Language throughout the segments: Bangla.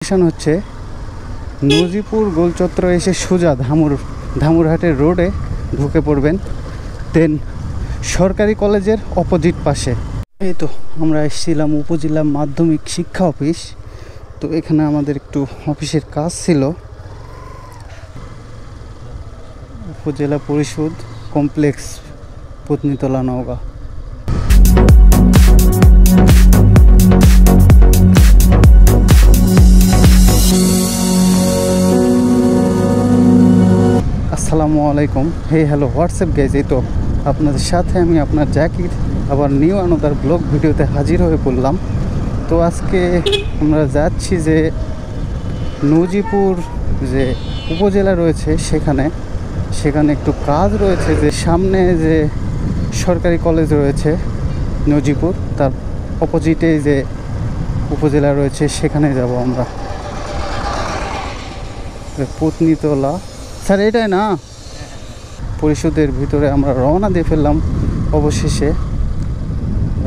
স্টেশন হচ্ছে নজিপুর গোলচত্র এসে সোজা ধামুরহাটের রোডে ঢুকে পড়বেন, দেন সরকারি কলেজের অপোজিট পাশে। এই তো আমরা এসেছিলাম উপজেলা মাধ্যমিক শিক্ষা অফিস। তো এখানে আমাদের একটু অফিসের কাজ ছিল। উপজেলা পরিষদ কমপ্লেক্স, পত্নীতলা, নওগাঁ। আসসালামু আলাইকুম, হে হ্যালো হোয়াটসঅ্যাপ গাইজ। এই তো আপনাদের সাথে আমি আপনার জাকির আবার নিউ আনোদার ব্লগ ভিডিওতে হাজির হয়ে পড়লাম। তো আজকে আমরা যাচ্ছি যে নজিপুর যে উপজেলা রয়েছে সেখানে একটু কাজ রয়েছে। যে সামনে যে সরকারি কলেজ রয়েছে নজিপুর, তার অপোজিটে যে উপজেলা রয়েছে সেখানে যাব আমরা। পত্নীতলা স্যার, এটাই না? পরিষদের ভিতরে আমরা রওনা দিয়ে ফেললাম অবশেষে।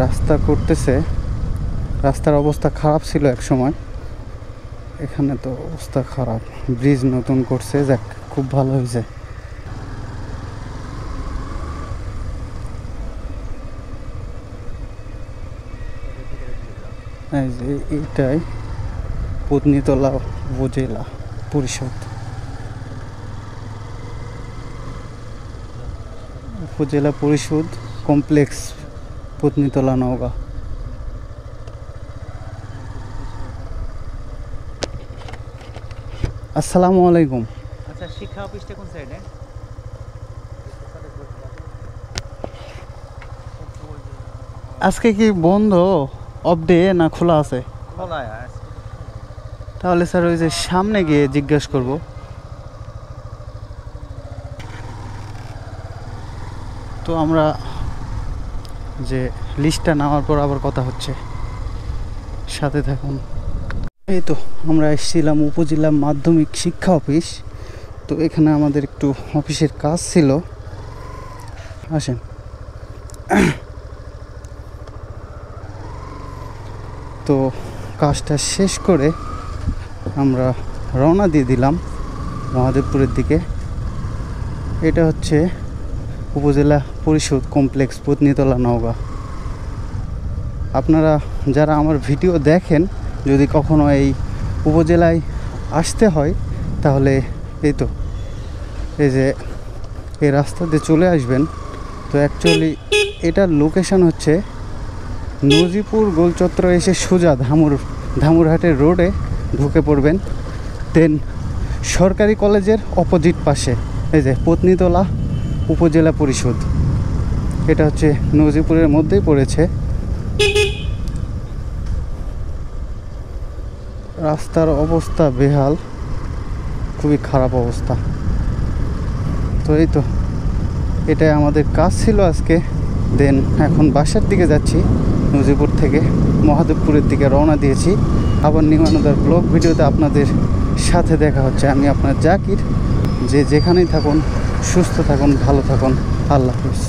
রাস্তা করতেছে, রাস্তার অবস্থা খারাপ ছিল এক সময়, এখানে তো অবস্থা খারাপ। ব্রিজ নতুন করছে, যাক খুব ভালো হয়েছে। এই যে এইটাই পত্নীতলা উপজেলা পরিষদ, উপজেলা পরিষদ কমপ্লেক্স, পত্নীতলা, নওগাঁ। আসসালামু আলাইকুম। আচ্ছা, শিক্ষা অফিসটা কোন সাইডে? আজকে কি বন্ধ, অফ ডে না খোলা আছে? খোলা আছে। তাহলে স্যার ওই যে সামনে গিয়ে জিজ্ঞাসা করব। তো আমরা যে লিস্টটা নেওয়ার পর আবার কথা হচ্ছে, সাথে থাকুন। এই তো আমরা এসেছিলাম উপজেলা মাধ্যমিক শিক্ষা অফিস। তো এখানে আমাদের একটু অফিসের কাজ ছিল, আসেন। তো কাজটা শেষ করে আমরা রওনা দিয়ে দিলাম মহাদেবপুরের দিকে। এটা হচ্ছে উপজেলা পরিষদ কমপ্লেক্স, পত্নীতলা, নওগাঁ। আপনারা যারা আমার ভিডিও দেখেন, যদি কখনো এই উপজেলায় আসতে হয় তাহলে এই তো এই যে এই রাস্তা দিয়ে চলে আসবেন। তো অ্যাকচুয়ালি এটার লোকেশন হচ্ছে নজিপুর গোলচত্র এসে সোজা ধামুরহাটের রোডে ঢুকে পড়বেন, দেন সরকারি কলেজের অপোজিট পাশে এই যে পত্নীতলা উপজেলা পরিষদ। এটা হচ্ছে নজিপুরের মধ্যেই পড়েছে। রাস্তার অবস্থা বেহাল, খুবই খারাপ অবস্থা। তো এই তো এটাই আমাদের কাজ ছিল আজকে। দেন এখন বাসার দিকে যাচ্ছি, নজিপুর থেকে মহাদেবপুরের দিকে রওনা দিয়েছি। আবার নিউ আনোদার ব্লগ ভিডিওতে আপনাদের সাথে দেখা হচ্ছে। আমি আপনার জাকির, যে যেখানেই থাকুন সুস্থ থাকুন, ভালো থাকুন। আল্লাহ হাফেজ।